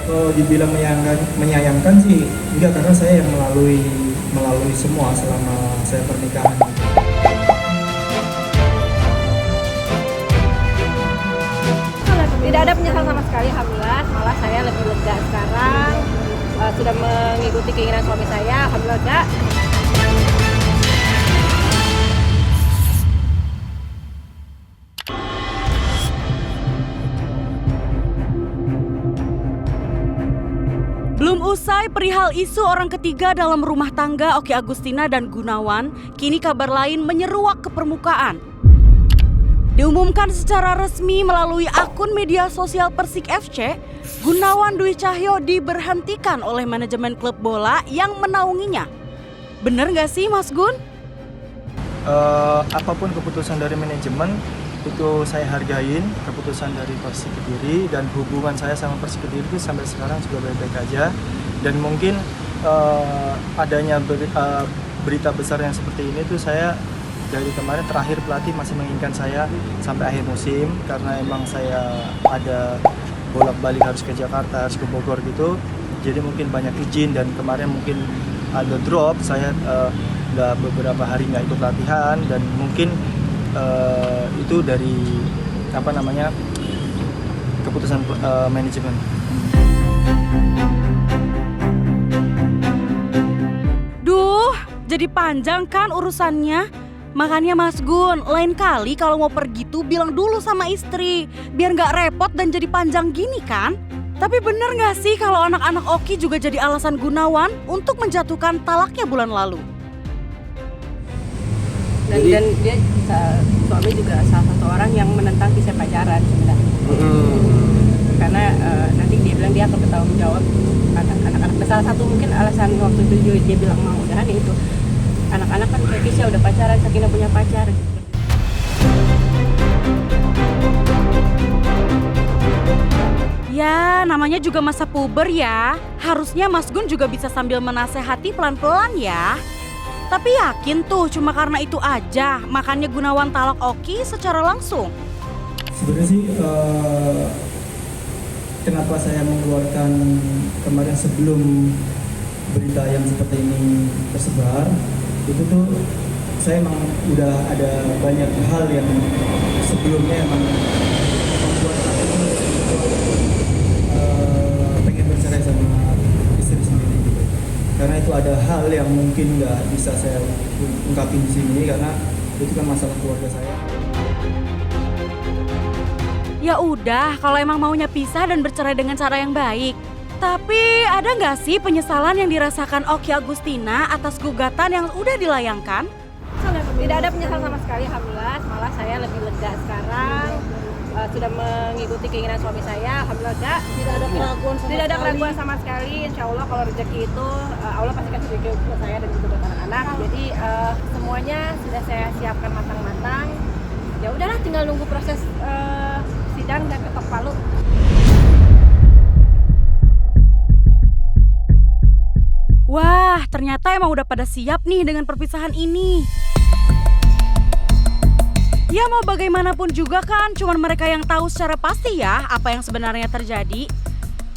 Kalau dibilang menyayangkan sih enggak, karena saya yang melalui semua selama saya pernikahan. Tidak ada penyesalan sama sekali, alhamdulillah. Malah saya lebih lega sekarang. Sudah mengikuti keinginan suami saya, alhamdulillah lega. Belum usai perihal isu orang ketiga dalam rumah tangga Oki Agustina dan Gunawan, kini kabar lain menyeruak ke permukaan. Diumumkan secara resmi melalui akun media sosial Persik FC, Gunawan Dwi Cahyo diberhentikan oleh manajemen klub bola yang menaunginya. Bener nggak sih Mas Gun? Apapun keputusan dari manajemen itu saya hargain, keputusan dari Persik Kediri, dan hubungan saya sama Persik Kediri itu sampai sekarang juga baik-baik aja. Dan mungkin adanya berita besar yang seperti ini tuh saya dari kemarin terakhir pelatih masih menginginkan saya sampai akhir musim, karena emang saya ada bolak-balik harus ke Jakarta, harus ke Bogor gitu. Jadi mungkin banyak izin, dan kemarin mungkin ada drop, saya udah beberapa hari nggak ikut latihan, dan mungkin itu dari keputusan manajemen. Duh, jadi panjang kan urusannya? Makanya Mas Gun, lain kali kalau mau pergi tuh bilang dulu sama istri, biar nggak repot dan jadi panjang gini kan? Tapi bener nggak sih kalau anak-anak Oki juga jadi alasan Gunawan untuk menjatuhkan talaknya bulan lalu? Dan dia suami juga salah satu orang yang menentang kisah pacaran sebenarnya. Karena nanti dia bilang dia akan bertanggung jawab anak-anak. Salah satu mungkin alasan waktu itu dia bilang mau udahan itu anak-anak kan kayak Kisah udah pacaran, Sakinah punya pacar gitu. Ya, namanya juga masa puber ya. Harusnya Mas Gun juga bisa sambil menasehati pelan-pelan ya. Tapi yakin tuh cuma karena itu aja makanya Gunawan talak Oki secara langsung? Sebenarnya sih kenapa saya mengeluarkan kemarin sebelum berita yang seperti ini tersebar, itu tuh saya emang udah ada banyak hal yang sebelumnya emang membuat saya pengen bercerai sama istri sendiri gitu. Karena itu ada hal yang mungkin nggak bisa saya ungkapin di sini karena itu kan masalah keluarga saya. Ya udah, kalau emang maunya pisah dan bercerai dengan cara yang baik. Tapi ada nggak sih penyesalan yang dirasakan Oki Agustina atas gugatan yang udah dilayangkan? Tidak ada penyesalan sama sekali, alhamdulillah. Malah saya lebih lega sekarang. Sudah mengikuti keinginan suami saya, alhamdulillah lega. Tidak ada keraguan sama sekali. Insya Allah kalau rezeki itu Allah pasti kasih rezeki buat saya dan juga buat anak-anak. Jadi semuanya sudah saya siapkan matang-matang. Ya udahlah, tinggal nunggu proses sidang dan ketok palu. Wah, ternyata emang udah pada siap nih dengan perpisahan ini. Ya mau bagaimanapun juga kan, cuman mereka yang tahu secara pasti ya apa yang sebenarnya terjadi.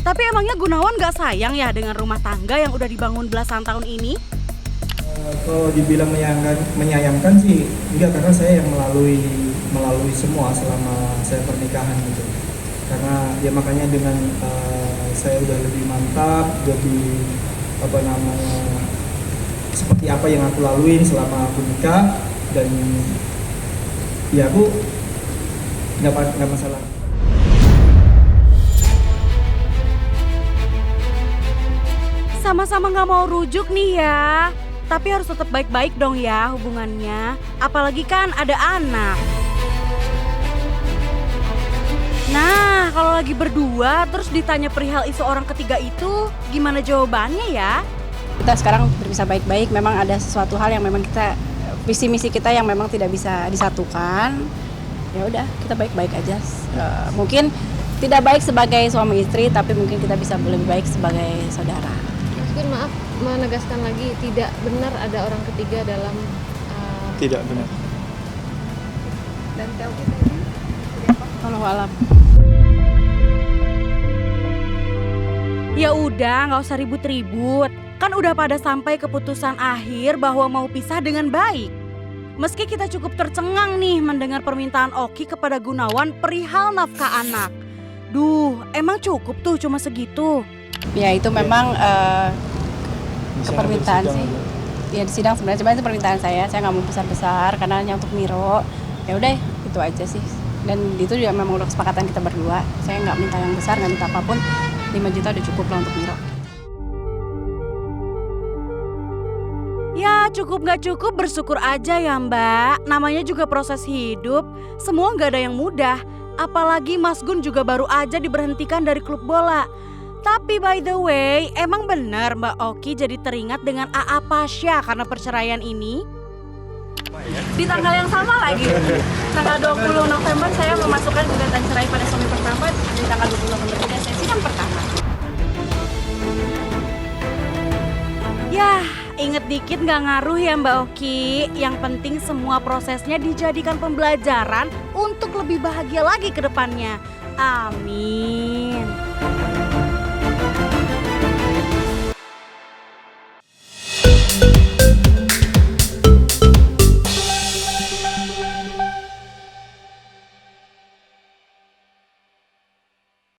Tapi emangnya Gunawan gak sayang ya dengan rumah tangga yang udah dibangun belasan tahun ini? Kalau dibilang menyayangkan sih enggak, karena saya yang melalui semua selama saya pernikahan gitu. Karena ya makanya dengan saya udah lebih mantap, lebih seperti apa yang aku laluin selama aku nikah, dan ya aku nggak masalah. Sama-sama gak mau rujuk nih ya. Tapi harus tetap baik-baik dong ya hubungannya. Apalagi kan ada anak. Nah, kalau lagi berdua terus ditanya perihal isu orang ketiga itu, gimana jawabannya ya? Kita sekarang bisa baik-baik, memang ada sesuatu hal yang memang kita, visi misi kita yang memang tidak bisa disatukan. Ya udah, kita baik-baik aja. Mungkin tidak baik sebagai suami istri, tapi mungkin kita bisa lebih baik sebagai saudara. Mungkin maaf menegaskan lagi, tidak benar ada orang ketiga dalam Tidak benar. dan tahu kita ini Wallahu a'lam. Ya udah, nggak usah ribut-ribut. Kan udah pada sampai keputusan akhir bahwa mau pisah dengan baik. Meski kita cukup tercengang nih mendengar permintaan Oki kepada Gunawan perihal nafkah anak. Duh, emang cukup tuh cuma segitu? Ya itu memang kepermintaan sih. Ya di sidang sebenarnya, cuma itu permintaan saya nggak mau besar-besar karena hanya untuk Miro. Ya udah itu aja sih. Dan itu juga memang udah kesepakatan kita berdua. Saya nggak minta yang besar, nggak minta apapun. 5 juta udah cukup lah untuk Miro. Ya cukup nggak cukup bersyukur aja ya Mbak. Namanya juga proses hidup. Semua nggak ada yang mudah. Apalagi Mas Gun juga baru aja diberhentikan dari klub bola. Tapi by the way, emang benar Mbak Oki jadi teringat dengan AA Pasha karena perceraian ini? Di tanggal yang sama lagi, tanggal 20 November saya memasukkan gugatan cerai pada suami pertama. Di tanggal 20 November juga saya sidang pertama. Yah, inget dikit gak ngaruh ya Mbak Oki. Yang penting semua prosesnya dijadikan pembelajaran untuk lebih bahagia lagi ke depannya. Amin.